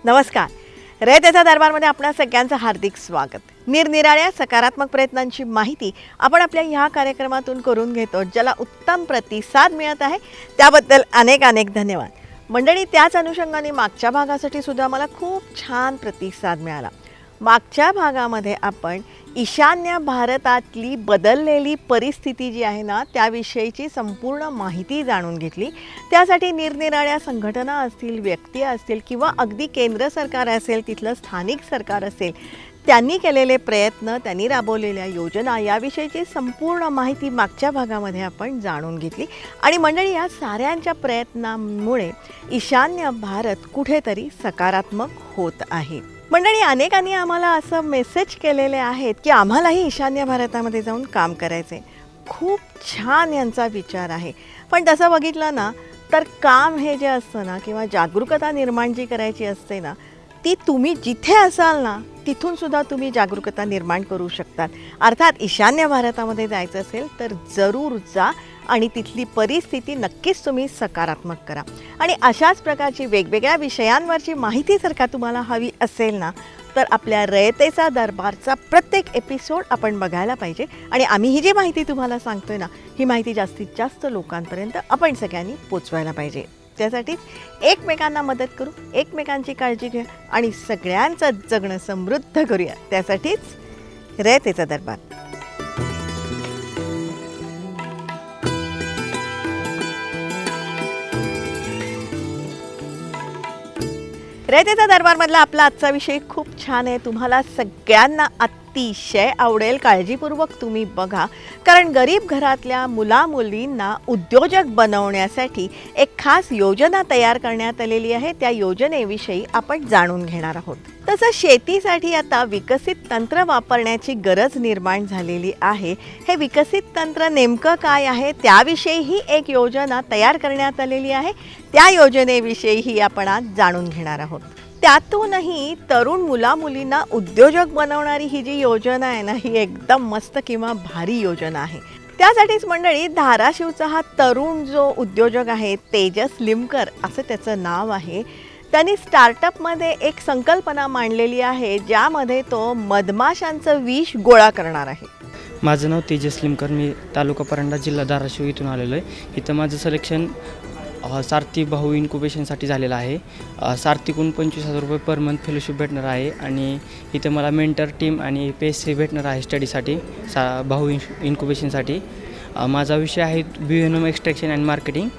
नमस्कार. रयतेचा दरबारमध्ये आपणा सगळ्यांचं हार्दिक स्वागत. निरनिराळ्या सकारात्मक प्रयत्नांची माहिती आपण आपल्या ह्या कार्यक्रमातून करून घेतो, ज्याला उत्तम प्रतिसाद मिळत आहे. त्याबद्दल अनेक अनेक धन्यवाद. मंडळी, त्याच अनुषंगाने मागच्या भागासाठी सुद्धा मला खूप छान प्रतिसाद मिळाला. मागच्या भागामध्ये आपण ईशान्य भारतातली बदललेली परिस्थिती जी आहे ना, त्याविषयीची संपूर्ण माहिती जाणून घेतली. त्यासाठी निरनिराळ्या संघटना असतील, व्यक्ती असतील किंवा अगदी केंद्र सरकार असेल, तिथलं स्थानिक सरकार असेल, त्यांनी केलेले प्रयत्न, त्यांनी राबवलेल्या योजना याविषयीची संपूर्ण माहिती मागच्या भागामध्ये आपण जाणून घेतली. आणि मंडळी, या साऱ्यांच्या प्रयत्नांमुळे ईशान्य भारत कुठेतरी सकारात्मक होत आहे. मंडळी, अनेकांनी आम्हाला असं मेसेज केलेले आहेत की आम्हालाही ईशान्य भारतामध्ये जाऊन काम करायचे. खूप छान यांचा विचार आहे. पण तसं बघितलं ना, तर काम हे जे असतं ना, किंवा जागरूकता निर्माण जी करायची असते ना, ती तुम्ही जिथे असाल ना, तिथून सुद्धा तुम्ही जागरूकता निर्माण करू शकतात. अर्थात ईशान्य भारतामध्ये जायचं असेल तर जरूर जा आणि तिथली परिस्थिती नक्कीच तुम्ही सकारात्मक करा. आणि अशाच प्रकारची वेगवेगळ्या विषयांवरची माहिती जर का तुम्हाला हवी असेल ना, तर आपल्या रयतेचा दरबारचा प्रत्येक एपिसोड आपण बघायला पाहिजे. आणि आम्ही ही जी माहिती तुम्हाला सांगतोय ना, ही माहिती जास्तीत जास्त लोकांपर्यंत आपण सगळ्यांनी पोचवायला पाहिजे. त्यासाठीच एकमेकांना मदत करू, एकमेकांची काळजी घ्या आणि सगळ्यांचं जगणं समृद्ध करूया. त्यासाठीच रयतेचा दरबार. रयतेचा दरबारमधला आपला आजचा विषय खूप छान आहे. तुम्हाला सगळ्यांना अतिशय आवडेल. काळजीपूर्वक तुम्ही बघा, कारण गरीब घरातल्या मुलामुलींना उद्योजक बनवण्यासाठी एक खास योजना तयार करण्यात आलेली आहे. त्या योजनेविषयी आपण जाणून घेणार आहोत. तसं शेतीसाठी आता विकसित तंत्र वापरण्याची गरज निर्माण झालेली आहे. हे विकसित तंत्र नेमकं काय आहे, त्याविषयीही एक योजना तयार करण्यात आलेली आहे. त्या योजनेविषयीही आपण आज जाणून घेणार आहोत. त्यातूनही तरुण मुलामुलींना उद्योजक बनवणारी ही जी योजना आहे ना, ही एकदम मस्त किंवा भारी योजना आहे. त्यासाठीच मंडळी, धाराशिवचा हा तरुण जो उद्योजक आहे, तेजस लिमकर असं त्याचं नाव आहे, त्यांनी स्टार्टअपमध्ये एक संकल्पना मांडलेली आहे, ज्यामध्ये तो मधमाशांचं विष गोळा करणार आहे. माझं नाव तेजस लिमकर, मी तालुका परंडा, जिल्हा धाराशिव इथून आलेलो आहे. इथं माझं सिलेक्शन सारथी भाऊ इन्क्युबेशनसाठी झालेलं आहे. सारथीकडून 25,000 रुपये पर मंथ फेलोशिप भेटणार आहे आणि इथं मला मेंटर टीम आणि पैसे भेटणार आहे स्टडीसाठी, भाऊ इन्क्युबेशनसाठी. माझा विषय आहे बिव्हेनम एक्स्ट्रॅक्शन अँड मार्केटिंग.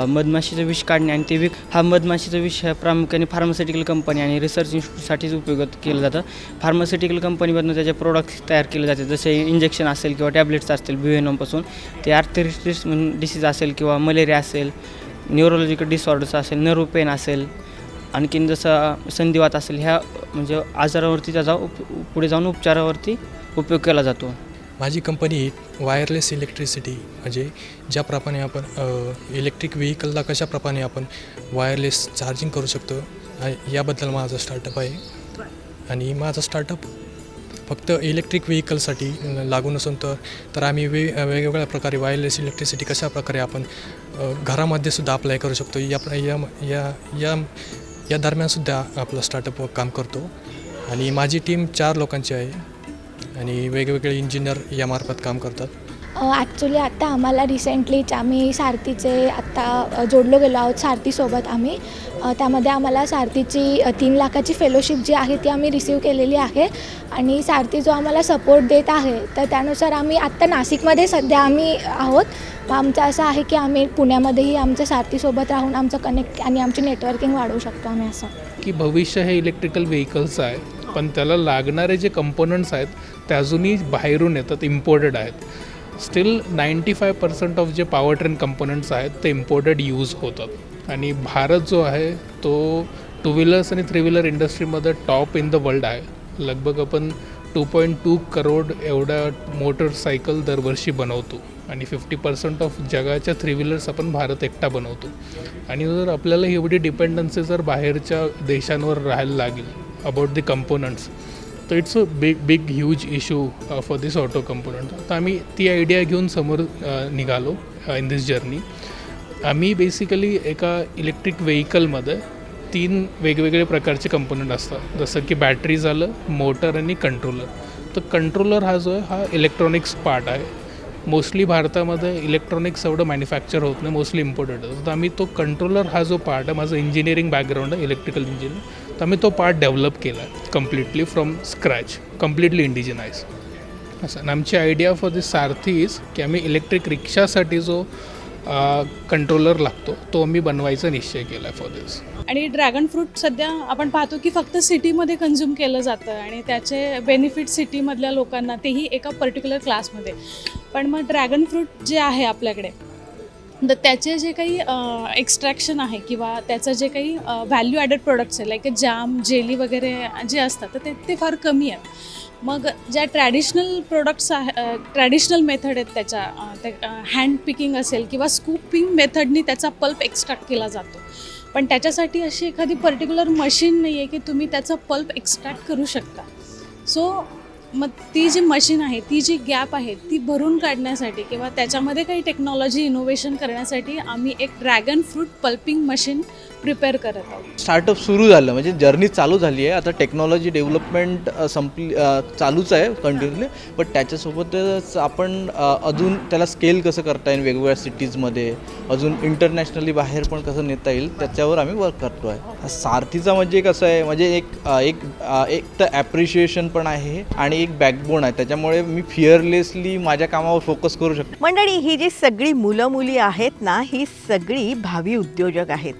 मधमाशीचं विष काढणे आणि ते हा मधमाशीचा विष प्रामुख्याने फार्मास्युटिकल कंपनी आणि रिसर्च इन्स्टिट्यूटसाठीच उपयोग केलं जातं. फार्मास्युटिकल कंपनीमधून त्याचे प्रोडक्ट्स तयार केले जाते, जसे इंजेक्शन असेल किंवा टॅब्लेट्स असतील बिव्हेनमपासून. ते आर्थरायटिस डिसीज असेल किंवा मलेरिया असेल, न्यूरोलॉजिकल डिसऑर्डर्स असेल, नर्व पेन असेल, आणखीन जसं संधिवात असेल, ह्या म्हणजे आजारावरती त्याचा पुढे जाऊन उपचारावरती उपयोग केला जातो. माझी कंपनी वायरलेस इलेक्ट्रिसिटी, म्हणजे ज्याप्रमाणे आपण इलेक्ट्रिक व्हेकलला कशाप्रमाणे आपण वायरलेस चार्जिंग करू शकतो, याबद्दल माझं स्टार्टअप आहे. आणि माझं स्टार्टअप फक्त इलेक्ट्रिक व्हेकलसाठी लागू नसून तर आम्ही वेगवेगळ्या प्रकारे वायरलेस इलेक्ट्रिसिटी कशाप्रकारे आपण घरामध्ये सुद्धा अप्लाय करू शकतो, या दरम्यानसुद्धा आपला स्टार्टअप काम करतो. आणि माझी टीम 4 लोकांची आहे आणि वेगवेगळे इंजिनियर यामार्फत काम करतात. ॲक्च्युली आत्ता आम्हाला रिसेंटलीच आम्ही सारथीचे आत्ता जोडलो गेलो आहोत सारथीसोबत आम्ही. त्यामध्ये आम्हाला सारथीची 3 लाखाची फेलोशिप जी आहे ती आम्ही रिसीव केलेली आहे. आणि सारथी जो आम्हाला सपोर्ट देत आहे, तर त्यानुसार आम्ही आत्ता नाशिकमध्ये सध्या आम्ही आहोत. आमचं असं आहे की आम्ही पुण्यामध्येही आमच्या सारथीसोबत राहून आमचं कनेक्ट आणि आमची नेटवर्किंग वाढवू शकतो आम्ही. असं की भविष्य हे इलेक्ट्रिकल व्हेकल्स आहे, पण त्याला लागणारे जे कंपोनंट्स आहेत ते अजूनही बाहेरून येतात, इम्पोर्टेड आहेत. स्टील 95% ऑफ जे पॉवर ट्रेन कंपोनंट्स आहेत ते इम्पोर्टेड यूज होतात. आणि भारत जो आहे तो 2 व्हीलर्स आणि 3 व्हीलर इंडस्ट्रीमध्ये टॉप इन द वर्ल्ड आहे. लगभग आपण 2.2 करोड एवढ्या मोटरसायकल दरवर्षी बनवतो. आणि 50% ऑफ जगाच्या 3 व्हीलर्स आपण भारत एकटा बनवतो. आणि जर आपल्याला एवढी डिपेंडन्सी जर बाहेरच्या देशांवर राहायला लागेल अबाउट दी कंपोनंट्स, तर it's a big huge issue for this auto component. तर आम्ही ती आयडिया घेऊन समोर निघालो इन दिस जर्नी. आम्ही बेसिकली एका इलेक्ट्रिक व्हेकलमध्ये 3 वेगवेगळे प्रकारचे कंपोनंट असतात, जसं की बॅटरी झालं, मोटर आणि कंट्रोलर. तर कंट्रोलर हा जो आहे हा इलेक्ट्रॉनिक्स पार्ट आहे. मोस्टली भारतामध्ये इलेक्ट्रॉनिक्स एवढं मॅन्युफॅक्चर होत नाही, मोस्टली इम्पोर्टेड होतं. तर आम्ही तो कंट्रोलर हा जो पार्ट आहे, माझं इंजिनिअरिंग बॅकग्राऊंड आहे इलेक्ट्रिकल इंजिनिअर, तर आम्ही तो पार्ट डेव्हलप केला आहे completely from scratch, completely indigenise असं. आणि आमची idea for this Sarathi is की आम्ही इलेक्ट्रिक रिक्षासाठी जो कंट्रोलर लागतो तो आम्ही बनवायचा निश्चय केला आहे फॉर दिस. आणि ड्रॅगन फ्रूट सध्या आपण पाहतो की फक्त सिटीमध्ये कन्झ्युम केलं जातं आणि त्याचे बेनिफिट सिटीमधल्या लोकांना, तेही एका पर्टिक्युलर क्लासमध्ये. पण मग ड्रॅगन फ्रूट जे आहे आपल्याकडे, तर त्याचे जे काही एक्स्ट्रॅक्शन आहे किंवा त्याचं जे काही व्हॅल्यू ॲडेड प्रोडक्ट्स आहे, लाईक जॅम, जेली वगैरे जे असतात, तर ते फार कमी आहेत. मग ज्या ट्रॅडिशनल प्रोडक्ट्स आहे, ट्रॅडिशनल मेथड आहेत त्याच्या, हँड पिकिंग असेल किंवा स्कूपिंग मेथडनी त्याचा पल्प एक्स्ट्रॅक्ट केला जातो. पण त्याच्यासाठी अशी एखादी पर्टिक्युलर मशीन नाही आहे की तुम्ही त्याचा पल्प एक्स्ट्रॅक्ट करू शकता. सो मग ती जी मशीन आहे, ती जी गॅप आहे, ती भरून काढण्यासाठी किंवा त्याच्यामध्ये काही टेक्नॉलॉजी इनोव्हेशन करण्यासाठी आम्ही एक dragon fruit pulping machine prepare करत आहोत. स्टार्टअप सुरू झालं म्हणजे जर्नी चालू झाली आहे. आता टेक्नॉलॉजी डेव्हलपमेंट चालूच आहे कंटिन्युअसली, बट त्याच्यासोबतच आपण अजून त्याला स्केल कसं करता येईल वेगवेगळ्या सिटीजमध्ये, अजून इंटरनॅशनली बाहेर पण कसं नेता येईल त्याच्यावर आम्ही वर्क करतो आहे. सारथीचा म्हणजे कसं आहे, म्हणजे एक तर ॲप्रिशिएशन पण आहे आणि एक बॅकबोन आहे. त्याच्यामुळे मी फिअरलेसली माझ्या कामावर फोकस करू शकतो. मंडळी, ही जी सगळी मुलं मुली आहेत ना, ही सगळी भावी उद्योजक आहेत.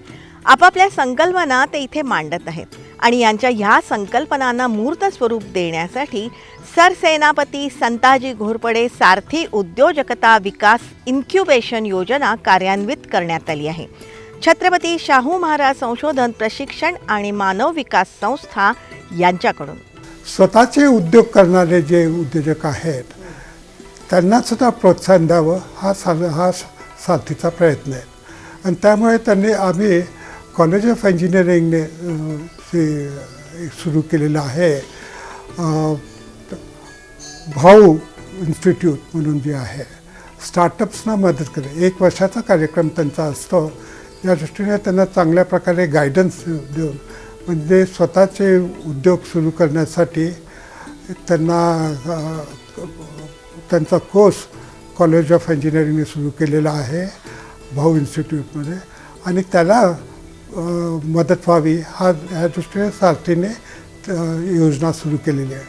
आपापल्या संकल्पना ते इथे मांडत आहेत आणि यांच्या ह्या संकल्पनांना मूर्त स्वरूप देण्यासाठी सरसेनापती संताजी घोरपडे सारथी उद्योजकता विकास इन्क्युबेशन योजना कार्यान्वित करण्यात आली आहे. छत्रपती शाहू महाराज संशोधन प्रशिक्षण आणि मानव विकास संस्था यांच्याकडून स्वतःचे उद्योग करणारे जे उद्योजक आहेत त्यांनासुद्धा प्रोत्साहन द्यावं हा सारथीचा प्रयत्न आहे. आणि त्यामुळे आम्ही कॉलेज ऑफ इंजिनिअरिंगने सुरू केलेलं आहे भाऊ इन्स्टिट्यूट म्हणून जे आहे, स्टार्टअप्सना मदत करे. 1 वर्षाचा कार्यक्रम त्यांचा असतो. या दृष्टीने त्यांना चांगल्या प्रकारे गायडन्स देऊन म्हणजे स्वतःचे उद्योग सुरू करण्यासाठी त्यांचा कोर्स कॉलेज ऑफ इंजिनिअरिंगने सुरू केलेला आहे भाऊ इन्स्टिट्यूटमध्ये, आणि त्याला मदत व्हावी ह्या दृष्टीने सारथीने योजना सुरू केलेली आहे.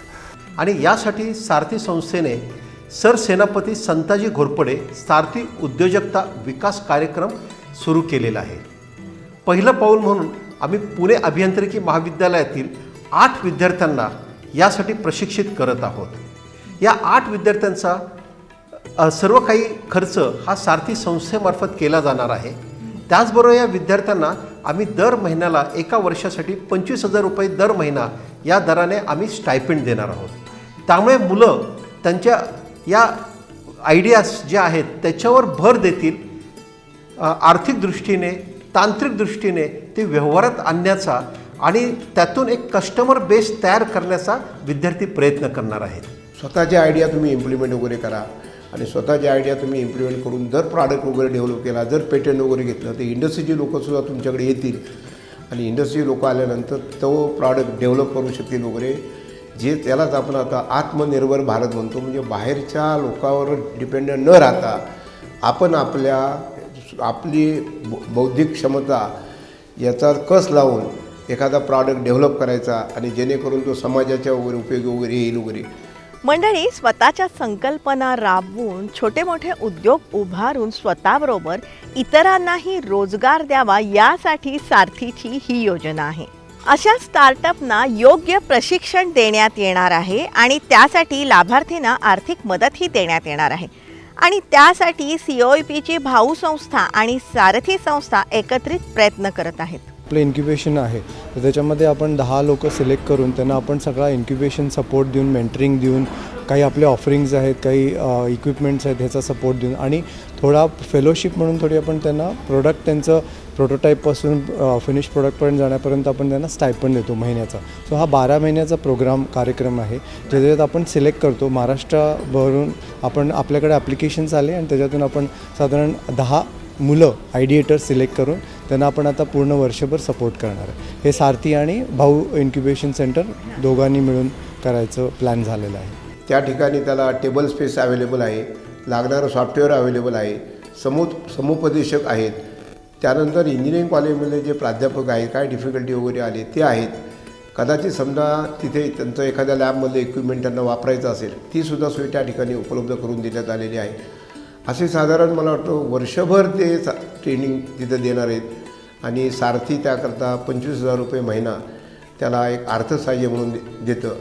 आणि यासाठी सारथी संस्थेने सरसेनापती संताजी घोरपडे सारथी उद्योजकता विकास कार्यक्रम सुरू केलेला आहे. पहिलं पाऊल म्हणून आम्ही पुणे अभियांत्रिकी महाविद्यालयातील 8 विद्यार्थ्यांना यासाठी प्रशिक्षित करत आहोत. या 8 विद्यार्थ्यांचा सर्व काही खर्च हा सारथी संस्थेमार्फत केला जाणार आहे. त्याचबरोबर या विद्यार्थ्यांना आम्ही दर महिन्याला 1 वर्षासाठी 25,000 रुपये दर महिना या दराने आम्ही स्टायपेंड देणार आहोत. त्यामुळे मुलं त्यांच्या या आयडियाज ज्या आहेत त्याच्यावर भर देतील. आर्थिक दृष्टीने, तांत्रिक दृष्टीने ते व्यवहारात आणण्याचा आणि त्यातून एक कस्टमर बेस तयार करण्याचा विद्यार्थी प्रयत्न करणार आहेत. स्वतःची आयडिया तुम्ही इम्प्लिमेंट वगैरे करा आणि स्वतःची आयडिया तुम्ही इम्प्लिमेंट करून जर प्रॉडक्ट वगैरे डेव्हलप केला, जर पेटंट वगैरे घेतलं, तर इंडस्ट्रीची लोकंसुद्धा तुमच्याकडे येतील आणि इंडस्ट्री लोक आल्यानंतर तो प्रॉडक्ट डेव्हलप करू शकतील वगैरे. जे त्यालाच आपण आता आत्मनिर्भर भारत म्हणतो. म्हणजे बाहेरच्या लोकांवर डिपेंडंट न राहता आपण आपली बौद्धिक क्षमता याचा कस लावून एखादा प्रॉडक्ट डेव्हलप करायचा आणि जेणेकरून तो समाजाच्या वगैरे उपयोगी वगैरे येईल वगैरे. मंडळी, स्वतःच्या संकल्पना राबवून छोटे मोठे उद्योग उभारून स्वतःबरोबर इतरांनाही रोजगार द्यावा यासाठी सारथीची ही योजना आहे. अशा स्टार्टअपना योग्य प्रशिक्षण देण्यात येणार आहे आणि त्यासाठी लाभार्थींना आर्थिक मदतही देण्यात येणार आहे. आणि त्यासाठी COEPची भाऊ संस्था आणि सारथी संस्था एकत्रित प्रयत्न करत आहेत. आपलं इन्क्युबेशन आहे तर त्याच्यामध्ये आपण 10 लोक सिलेक्ट करून त्यांना आपण सगळा इन्क्युबेशन सपोर्ट देऊन, मेंटरिंग देऊन काही आपले ऑफरिंग्ज आहेत, काही इक्विपमेंट्स आहेत ह्याचा सपोर्ट देऊन आणि थोडा फेलोशिप म्हणून थोडी आपण त्यांना प्रोडक्ट त्यांचं प्रोटोटाईपपासून फिनिश प्रोडक्टपर्यंत जाण्यापर्यंत आपण त्यांना स्टायपंड देतो महिन्याचा. सो हा 12 महिन्याचा कार्यक्रम आहे ज्याच्यात आपण सिलेक्ट करतो. महाराष्ट्राभरून आपण आपल्याकडे ॲप्लिकेशन्स आले आणि त्याच्यातून आपण साधारण 10 मुलं आयडिएटर्स सिलेक्ट करून त्यांना आपण आता पूर्ण वर्षभर सपोर्ट करणार आहे. हे सारथी आणि भाऊ इन्क्युबेशन सेंटर दोघांनी मिळून करायचं प्लॅन झालेलं आहे. त्या ठिकाणी त्याला टेबल स्पेस अवेलेबल आहे, लागणारं सॉफ्टवेअर अवेलेबल आहे, समुपदेशक आहेत. त्यानंतर इंजिनिअरिंग कॉलेजमध्ये जे प्राध्यापक आहेत, काय डिफिकल्टी वगैरे आले ते आहेत. कदाचित समजा तिथे त्यांचं एखाद्या लॅबमधलं इक्विपमेंट त्यांना वापरायचं असेल तीसुद्धा सोय त्या ठिकाणी उपलब्ध करून देण्यात आलेली आहे. असे साधारण मला वाटतं वर्षभर ते ट्रेनिंग तिथं देणार आहेत आणि सारथी त्याकरता 25,000 रुपये महिना त्याला एक अर्थसहाय्य म्हणून देतं.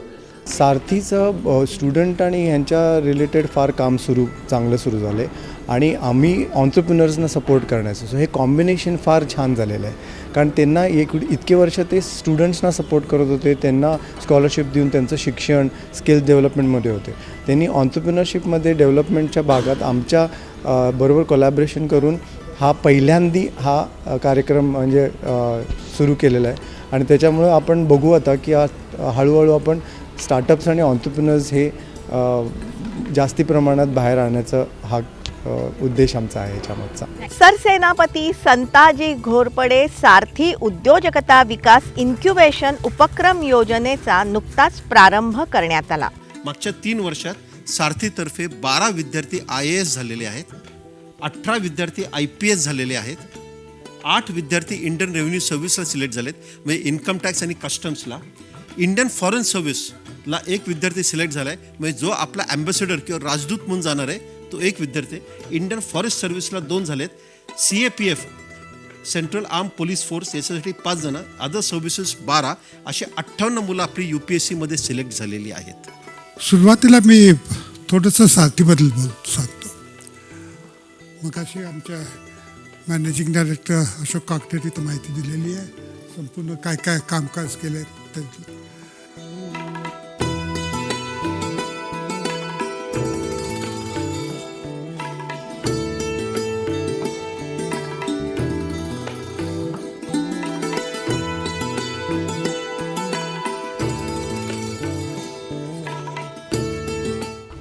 सारथीचं स्टुडंट आणि ह्यांच्या रिलेटेड फार काम चांगलं सुरू झालं आहे आणि आम्ही ऑन्टरप्रिनर्सना सपोर्ट करण्याचं. सो हे कॉम्बिनेशन फार छान झालेलं आहे कारण त्यांना इतके वर्ष ते स्टुडंट्सना सपोर्ट करत होते, त्यांना स्कॉलरशिप देऊन त्यांचं शिक्षण स्किल डेव्हलपमेंटमध्ये होते. त्यांनी ऑन्टरप्रिनरशिपमध्ये डेव्हलपमेंटच्या भागात आमच्या बरोबर कोलॅबरेशन करून पहिल्यांदी हा कार्यक्रम म्हणजे सुरू केलेला आहे आणि त्याच्यामुळं आपण बघू आता की हळूहळू आपण स्टार्टअप्स आणि ऑन्टरप्रिनर्स हे जास्ती प्रमाणात बाहेर आणण्याचा हा उद्देश आमचा आहे याच्यामागचा. सरसेनापती संताजी घोरपडे सारथी उद्योजकता विकास इन्क्युबेशन उपक्रम योजनेचा नुकताच प्रारंभ करण्यात आला. मागच्या 3 वर्षात सारथीतर्फे 12 विद्यार्थी IAS झालेले आहेत, 18 विद्यार्थी IPS झालेले आहेत, 8 विद्यार्थी इंडियन रेव्हेन्यू सर्व्हिसला सिलेक्ट झालेत म्हणजे इन्कम टॅक्स आणि कस्टम्सला. इंडियन फॉरेन सर्व्हिसला 1 विद्यार्थी सिलेक्ट झाला आहे म्हणजे जो आपला ॲम्बॅसेडर किंवा राजदूत म्हणून जाणार आहे तो 1 विद्यार्थी. इंडियन फॉरेस्ट सर्व्हिसला 2 झालेत. CAPF central arm police force याच्यासाठी 5 जण, अदर सर्व्हिसेस 12, असे 58 मुलं आपली UPSCमध्ये सिलेक्ट झालेली आहेत. सुरुवातीला मी थोडंसं सारथीबद्दल सांगतो. मग अशी आमच्या मॅनेजिंग डायरेक्टर अशोक काकटे इथं माहिती दिलेली आहे संपूर्ण काय काय कामकाज केलं आहे.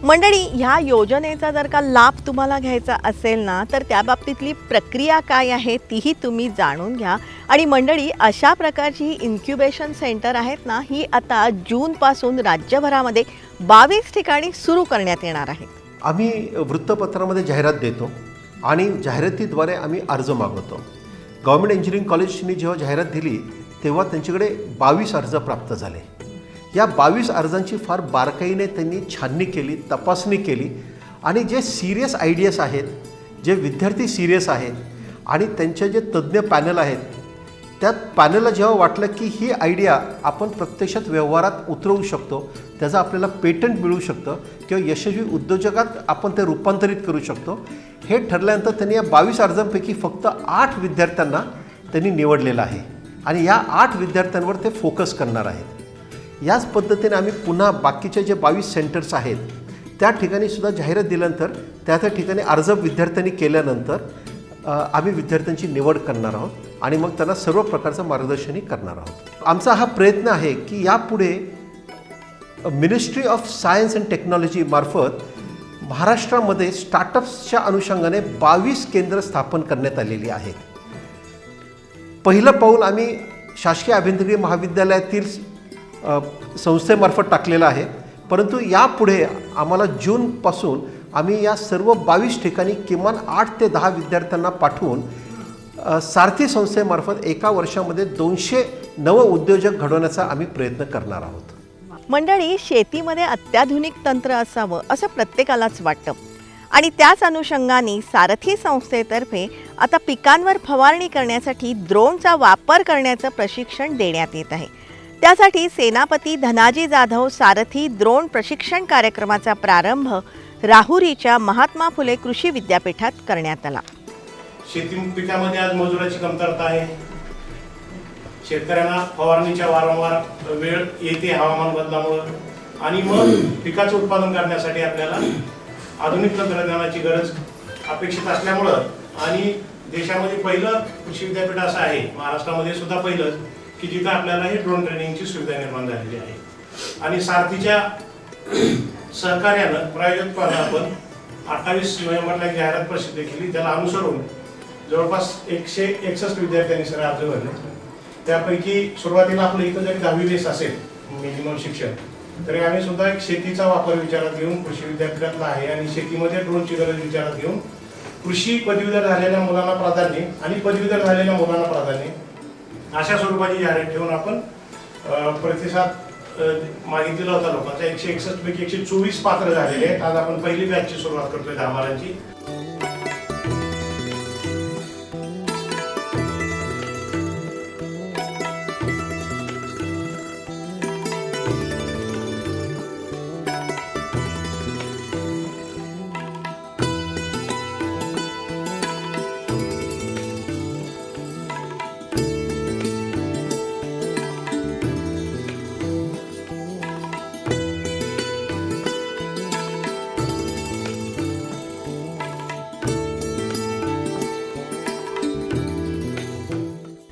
मंडळी, ह्या योजनेचा जर का लाभ तुम्हाला घ्यायचा असेल ना तर त्या बाबतीतली प्रक्रिया काय आहे तीही तुम्ही जाणून घ्या. आणि मंडळी, अशा प्रकारची ही इन्क्युबेशन सेंटर आहेत ना, ही आता जूनपासून राज्यभरामध्ये 22 ठिकाणी सुरू करण्यात येणार आहे. आम्ही वृत्तपत्रामध्ये जाहिरात देतो आणि जाहिरातीद्वारे आम्ही अर्ज मागवतो. गव्हर्मेंट इंजिनिअरिंग कॉलेजनी जेव्हा जाहिरात दिली तेव्हा त्यांच्याकडे 22 अर्ज प्राप्त झाले. या 22 अर्जांची फार बारकाईने त्यांनी छाननी केली, तपासणी केली आणि जे सिरियस आयडियाज आहेत, जे विद्यार्थी सिरियस आहेत आणि त्यांचे जे तज्ज्ञ पॅनल आहेत, त्या पॅनलला जेव्हा वाटलं की ही आयडिया आपण प्रत्यक्षात व्यवहारात उतरवू शकतो, त्याचं आपल्याला पेटंट मिळू शकतं किंवा यशस्वी उद्योजकात आपण ते रूपांतरित करू शकतो, हे ठरल्यानंतर त्यांनी या 22 अर्जांपैकी फक्त 8 विद्यार्थ्यांना त्यांनी निवडलेलं आहे आणि या 8 विद्यार्थ्यांवर ते फोकस करणार आहेत. याच पद्धतीने आम्ही पुन्हा बाकीचे जे 22 सेंटर्स आहेत त्या ठिकाणी सुद्धा जाहिरात दिल्यानंतर त्या ठिकाणी अर्ज विद्यार्थ्यांनी केल्यानंतर आम्ही विद्यार्थ्यांची निवड करणार आहोत आणि मग त्यांना सर्व प्रकारचं मार्गदर्शनही करणार आहोत. आमचा हा प्रयत्न आहे की यापुढे ministry of science and technology मार्फत महाराष्ट्रामध्ये स्टार्टअप्सच्या अनुषंगाने 22 केंद्र स्थापन करण्यात आलेली आहेत. पहिलं पाऊल आम्ही शासकीय अभियांत्रिकी महाविद्यालयातील संस्थेमार्फत टाकलेलं आहे, परंतु यापुढे आम्हाला जूनपासून आम्ही या सर्व 22 ठिकाणी किमान 8 ते 10 विद्यार्थ्यांना पाठवून सारथी संस्थेमार्फत एका वर्षामध्ये 200 नवउद्योजक घडवण्याचा आम्ही प्रयत्न करणार आहोत. मंडळी, शेतीमध्ये अत्याधुनिक तंत्र असावं असं प्रत्येकालाच वाटतं आणि त्याच अनुषंगाने सारथी संस्थेतर्फे आता पिकांवर फवारणी करण्यासाठी ड्रोनचा वापर करण्याचं प्रशिक्षण देण्यात येत आहे. त्यासाठी सेनापती धनाजी जाधव सारथी ड्रोन प्रशिक्षण कार्यक्रमाचा प्रारंभ राहुरीच्या महात्मा फुले कृषी विद्यापीठात करण्यात आला. शेती पिकामध्ये आज मजुराची कमतरता आहे. शेतकऱ्यांना फवारणीच्या वारंवार वेळ येते हवामान बदलामुळे. आणि मग पिकाचं उत्पादन करण्यासाठी आपल्याला आधुनिक तंत्रज्ञानाची गरज अपेक्षित असल्यामुळं आणि देशामध्ये पहिलं कृषी विद्यापीठ असं आहे, महाराष्ट्रामध्ये सुद्धा पहिलंच, की जिथं आपल्याला हे ड्रोन ट्रेनिंगची सुविधा निर्माण झालेली आहे. आणि सारथीच्या सहकार्यानं प्रायोजकपणे आपण 28 नोव्हेंबरला एक जाहिरात प्रसिद्ध केली. त्याला अनुसरून जवळपास 161 विद्यार्थ्यांनी सगळे अर्ज भरले. त्यापैकी सुरुवातीला आपलं इथं जरी 10वी बेस असेल मिनिमम शिक्षण, तरी आम्ही सुद्धा एक शेतीचा वापर विचारात घेऊन कृषी विद्यापीठातला आहे आणि शेतीमध्ये ड्रोनची गरज विचारात घेऊन कृषी पदवीधर झालेल्या मुलांना प्राधान्य आणि पदवीधर झालेल्या मुलांना प्राधान्य अशा स्वरूपाची जाहिरात ठेवून आपण प्रतिसाद मागितलेला होता लोकांचा. 161 पैकी 124 पात्र झालेले आहेत. आज आपण पहिली बॅचची सुरुवात करतोय 10 बारांची.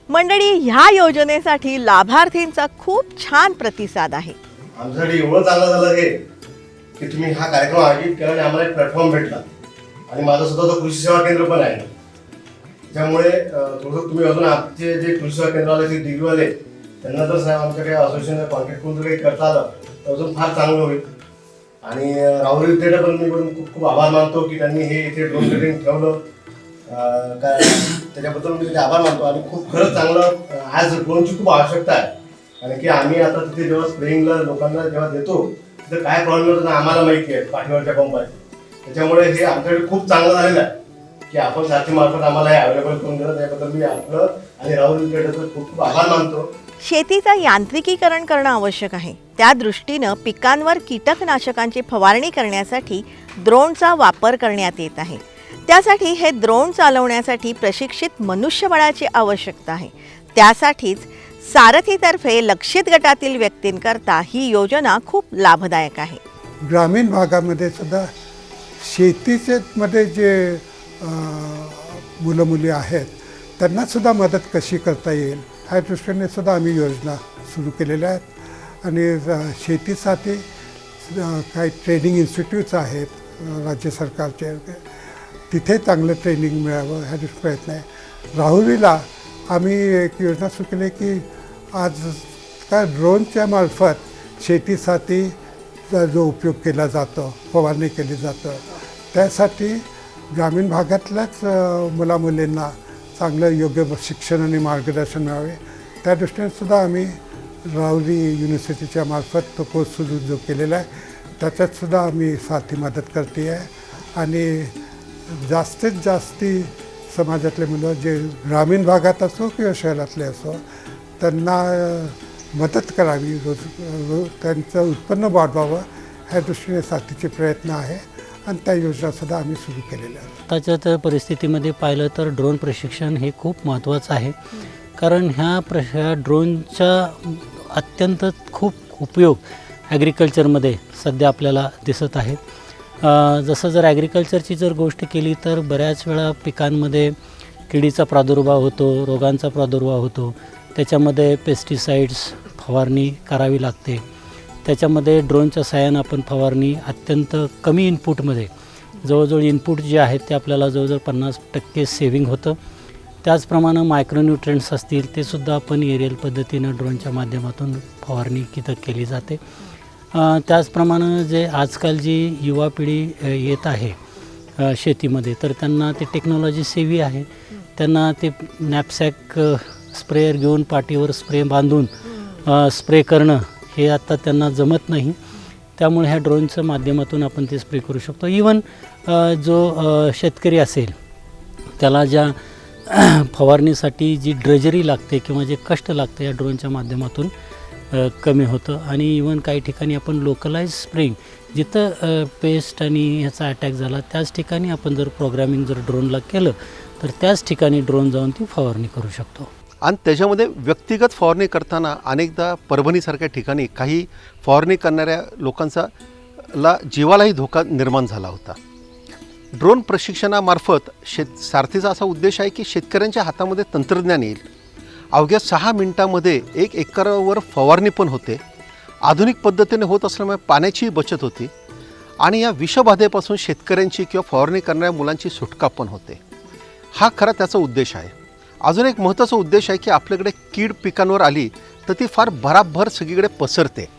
मंडळी, ह्या योजनेसाठी लाभार्थींचा खूप छान प्रतिसाद आहे. आमच्यासाठी एवढं चांगलं झालं हे की तुम्ही हा कार्यक्रम आयोजित केला आणि आम्हाला एक प्लॅटफॉर्म भेटला आणि माझं स्वतःचं कृषी सेवा केंद्र पण आहे. त्यामुळे थोडंसं तुम्ही अजून आमचे जे कृषी सेवा केंद्रावाले जे डिग्रीवाले त्यांना जर आमच्याकडे असोसिएशनला कॉन्टॅक्ट करून जर काही करता आलं तर अजून फार चांगलं होईल. आणि राहुल विद्यापीठ पण मी पण खूप खूप आभार मानतो की त्यांनी हे इथे ड्रोन ट्रेनिंग ठेवलं. काय त्याच्याबद्दल मी आभार मानतो आणि खूप खरंच चांगलं आज ड्रोनची खूप आवश्यकता आहे. कारण की आम्ही आता तिथे जेव्हा स्प्रेइंगला लोकांना जेव्हा देतो तिथे काय प्रॉब्लेम होतो ना आम्हाला माहिती आहे पाठीवरच्या पंपाचे. त्याच्यामुळे हे आमच्याकडे खूप चांगलं झालेलं आहे की आपण सारथीमार्फत आम्हाला हे अवेलेबल करून दिलं. त्याबद्दल मी आपलं आणि राहुल विद्यापीठाचं खूप खूप आभार मानतो. शेतीचं यांत्रिकीकरण करणं आवश्यक आहे. त्या दृष्टीनं पिकांवर कीटकनाशकांची फवारणी करण्यासाठी ड्रोनचा वापर करण्यात येत आहे. त्यासाठी हे ड्रोन चालवण्यासाठी प्रशिक्षित मनुष्यबळाची आवश्यकता आहे. त्यासाठीच सारथीतर्फे लक्षित गटातील व्यक्तींकरता ही योजना खूप लाभदायक आहे. ग्रामीण भागामध्ये सुद्धा शेतीचे मध्ये जे मुलं मुली आहेत त्यांनासुद्धा मदत कशी करता येईल ह्या दृष्टीने सुद्धा आम्ही योजना सुरू केलेल्या आहेत. आणि शेतीसाठी काही ट्रेनिंग इन्स्टिट्यूट्स आहेत राज्य सरकारचे, तिथे चांगलं ट्रेनिंग मिळावं ह्या दृष्टी प्रयत्न आहे. राहुरीला आम्ही एक योजना सुरू केली की आज काय ड्रोनच्या मार्फत शेतीसाठी जो उपयोग केला जातो, फवारणी केली जातं, त्यासाठी ग्रामीण भागातल्याच मुलामुलींना चांगलं योग्य शिक्षण आणि मार्गदर्शन मिळावे त्या दृष्टीने सुद्धा आम्ही राहुरी युनिव्हर्सिटीच्या मार्फत तो कोर्स सुरू जो केलेला आहे त्याच्यातसुद्धा आम्ही सारथी मदत करते आहे. आणि जास्तीत जास्ती समाजातले मुलं जे ग्रामीण भागात असो किंवा शहरातले असो त्यांना मदत करावी, त्यांचं उत्पन्न वाढवावं ह्या दृष्टीने साथीचे प्रयत्न आहे आणि त्या योजनासुद्धा आम्ही सुरू केलेल्या आहेत. आताच्या तर परिस्थितीमध्ये पाहिलं तर ड्रोन प्रशिक्षण हे खूप महत्त्वाचं आहे. कारण ह्या ड्रोनचा अत्यंत खूप उपयोग ॲग्रिकल्चरमध्ये सध्या आपल्याला दिसत आहे. जसं जर ॲग्रिकल्चरची जर गोष्ट केली तर बऱ्याच वेळा पिकांमध्ये किडीचा प्रादुर्भाव होतो, रोगांचा प्रादुर्भाव होतो. त्याच्यामध्ये पेस्टिसाइड्स फवारणी करावी लागते. त्याच्यामध्ये ड्रोनच्या साहाय्यानं आपण फवारणी अत्यंत कमी इनपुटमध्ये, जवळजवळ इनपुट जे आहेत ते आपल्याला जवळजवळ 50% सेव्हिंग होतं. त्याचप्रमाणे मायक्रोन्यूट्रिएंट्स असतील ते सुद्धा आपण एरियल पद्धतीनं ड्रोनच्या माध्यमातून फवारणी केली जाते. त्याचप्रमाणे जे आजकाल जी युवा पिढी येत आहे शेतीमध्ये तर त्यांना ते टेक्नॉलॉजी सेवी आहे. त्यांना ते नॅपसॅक स्प्रेयर घेऊन पाठीवर स्प्रे बांधून स्प्रे करणं हे आता त्यांना जमत नाही. त्यामुळे ह्या ड्रोनच्या माध्यमातून आपण ते स्प्रे करू शकतो. इवन जो शेतकरी असेल त्याला ज्या फवारणीसाठी जी ड्रेजरी लागते किंवा जे कष्ट लागते या ड्रोनच्या माध्यमातून कमी होतं. आणि इवन काही ठिकाणी आपण लोकलाइज स्प्रेइंग जिथं पेस्ट आणि ह्याचा अटॅक झाला त्याच ठिकाणी आपण जर प्रोग्रामिंग जर ड्रोनला केलं तर त्याच ठिकाणी ड्रोन जाऊन ती फवारणी करू शकतो. आणि त्याच्यामध्ये व्यक्तिगत फवारणी करताना अनेकदा परभणीसारख्या ठिकाणी काही फवारणी करणाऱ्या लोकांचा जीवालाही धोका निर्माण झाला होता. ड्रोन प्रशिक्षणामार्फत सारथीचा असा उद्देश आहे की शेतकऱ्यांच्या हातामध्ये तंत्रज्ञान येईल. अवघ्या 6 मिनिटांमध्ये 1 एकरावर फवारणी पण होते. आधुनिक पद्धतीने होत असल्यामुळे पाण्याचीही बचत होती आणि या विषबाधेपासून शेतकऱ्यांची किंवा फवारणी करणाऱ्या मुलांची सुटका पण होते. हा खरा त्याचा उद्देश आहे. अजून एक महत्त्वाचा उद्देश आहे की आपल्याकडे कीड पिकांवर आली तर ती फार भराभर सगळीकडे पसरते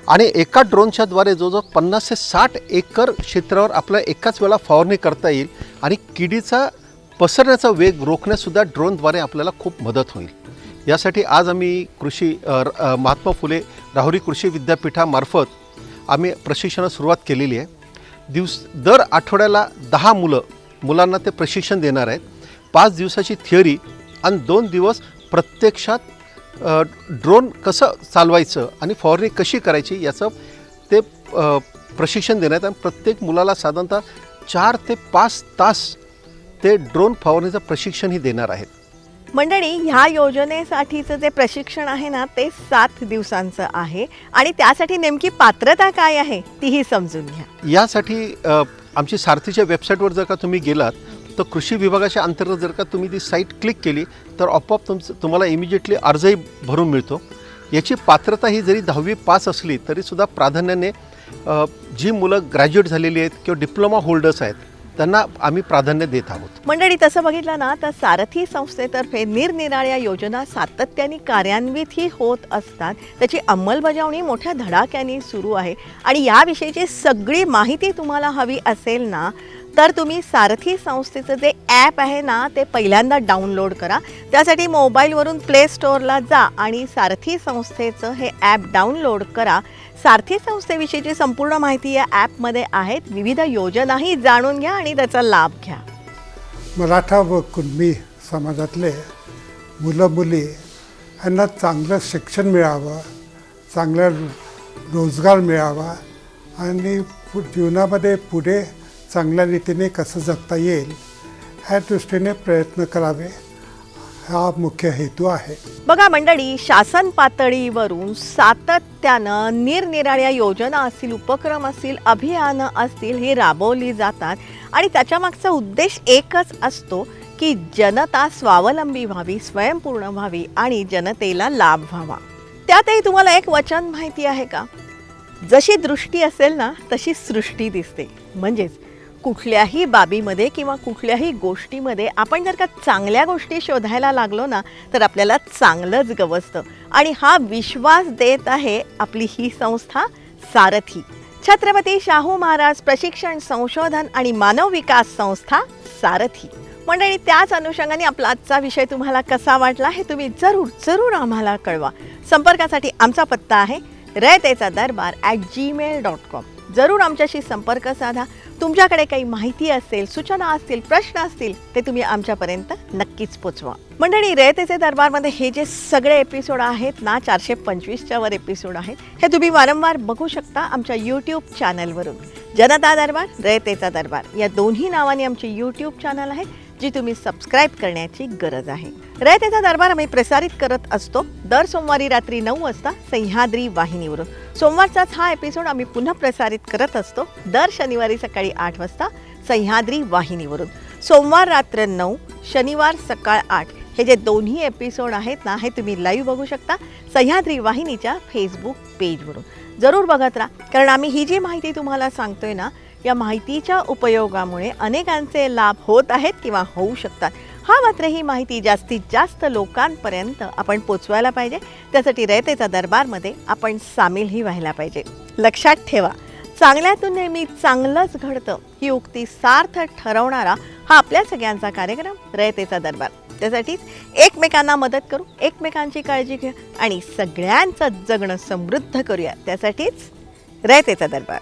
आणि एका ड्रोनच्याद्वारे जवळजवळ 50 ते 60 एकर क्षेत्रावर आपल्याला एकाच वेळा फवारणी करता येईल आणि किडीचा पसरण्याचा वेग रोखण्यासुद्धा ड्रोनद्वारे आपल्याला खूप मदत होईल. यासाठी आज आम्ही महात्मा फुले राहुरी कृषी विद्यापीठामार्फत आम्ही प्रशिक्षणास सुरुवात केलेली आहे. दर आठवड्याला 10 मुलांना ते प्रशिक्षण देणार आहेत. 5 दिवसाची थिअरी आणि 2 दिवस प्रत्यक्षात ड्रोन कसं चालवायचं आणि फवारणी कशी करायची याचं ते प्रशिक्षण देण्यात आणि प्रत्येक मुलाला साधारणतः 4 ते 5 तास ते ड्रोन फवारणीचं प्रशिक्षणही देणार आहेत. मंडळी, ह्या योजनेसाठीचं जे प्रशिक्षण आहे ना ते 7 दिवसांचं आहे आणि त्यासाठी नेमकी पात्रता काय आहे तीही समजून घ्या. यासाठी आमची सारथीच्या वेबसाईटवर जर का तुम्ही गेलात तर कृषी विभागाच्या अंतर्गत जर का तुम्ही ती साईट क्लिक केली तर आपोआप तुम्हाला इमिजिएटली अर्जही भरून मिळतो. याची पात्रता ही जरी 10वी पास असली तरीसुद्धा प्राधान्याने जी मुलं ग्रॅज्युएट झालेली आहेत किंवा डिप्लोमा होल्डर्स आहेत त्यांना आम्ही प्राधान्य देत आहोत. मंडळी, तसं बघितलं ना तर सारथी संस्थेतर्फे निरनिराळ्या योजना सातत्याने कार्यान्वितही होत असतात. त्याची अंमलबजावणी मोठ्या धडाक्याने सुरू आहे आणि याविषयीची सगळी माहिती तुम्हाला हवी असेल ना तर तुम्ही सारथी संस्थेचं जे ॲप आहे ना ते पहिल्यांदा डाउनलोड करा. त्यासाठी मोबाईलवरून प्ले स्टोअरला जा आणि सारथी संस्थेचं हे ॲप डाउनलोड करा. सारथी संस्थेविषयीची संपूर्ण माहिती या ॲपमध्ये आहेत. विविध योजनाही जाणून घ्या आणि त्याचा लाभ घ्या. मराठा व कुणबी समाजातले मुलं मुली यांना चांगलं शिक्षण मिळावं, चांगला रोजगार मिळावा आणि जीवनामध्ये पुढे चांगल्या रीतीने कसं जगता येईल ह्या दृष्टीने प्रयत्न करावे हा मुख्य हेतू आहे. बघा मंडळी, शासन पातळीवरून सातत्यानं निरनिराळ्या योजना असतील, उपक्रम असतील, अभियानं असतील ही राबवली जातात आणि त्याच्यामागचा उद्देश एकच असतो की जनता स्वावलंबी व्हावी, स्वयंपूर्ण व्हावी आणि जनतेला लाभ व्हावा. त्यातही तुम्हाला एक वचन माहिती आहे का? जशी दृष्टी असेल ना तशी सृष्टी दिसते. म्हणजेच कुठल्याही बाबीमध्ये किंवा कुठल्याही गोष्टीमध्ये आपण जर का चांगल्या गोष्टी शोधायला लागलो ना तर आपल्याला चांगलंच गवसतं आणि हा विश्वास देत आहे आपली ही संस्था सारथी. छत्रपती शाहू महाराज प्रशिक्षण संशोधन आणि मानव विकास संस्था सारथी. मंडळी, त्याच अनुषंगाने आपला आजचा विषय तुम्हाला कसा वाटला हे तुम्ही जरूर आम्हाला कळवा. संपर्कासाठी आमचा पत्ता आहे raytechadarbar@gmail.com. जरूर आमच्याशी संपर्क साधा. तुमच्याकडे काही माहिती असेल, सूचना असतील, प्रश्न असतील ते तुम्ही आमच्यापर्यंत नक्कीच पोचवा. मंडळी, रयतेचे दरबारमध्ये हे जे सगळे एपिसोड आहेत ना 425च्या वर एपिसोड आहेत हे तुम्ही वारंवार बघू शकता आमच्या यूट्यूब चॅनलवरून. जनता दरबार, रयतेचा दरबार या दोन्ही नावाने आमची यूट्यूब चॅनल आहे जी तुम्ही सबस्क्राईब करण्याची गरज आहे. रयतेचा दरबार आम्ही प्रसारित करत असतो दर सोमवारी रात्री 9 वाजता सह्याद्री वाहिनीवरून. सोमवारचाच हा एपिसोड आम्ही पुन्हा प्रसारित करत असतो दर शनिवारी सकाळी 8 वाजता सह्याद्री वाहिनीवरून. सोमवार रात्र 9, शनिवार सकाळ 8 हे जे दोन्ही एपिसोड आहेत ना हे तुम्ही लाईव्ह बघू शकता सह्याद्री वाहिनीच्या फेसबुक पेजवरून. जरूर बघत राहा, कारण आम्ही ही जी माहिती तुम्हाला सांगतोय ना या माहितीच्या उपयोगामुळे अनेकांचे लाभ होत आहेत किंवा होऊ शकतात. हा मात्र ही माहिती जास्तीत जास्त लोकांपर्यंत आपण पोचवायला पाहिजे. त्यासाठी रयतेचा दरबारमध्ये आपण सामीलही व्हायला पाहिजे. लक्षात ठेवा, चांगल्यातून नेहमी चांगलंच घडतं ही उक्ती सार्थ ठरवणारा हा आपल्या सगळ्यांचा कार्यक्रम रयतेचा दरबार. त्यासाठीच एकमेकांना मदत करू, एकमेकांची काळजी घेऊ आणि सगळ्यांचं जगणं समृद्ध करूया. त्यासाठीच रयतेचा दरबार.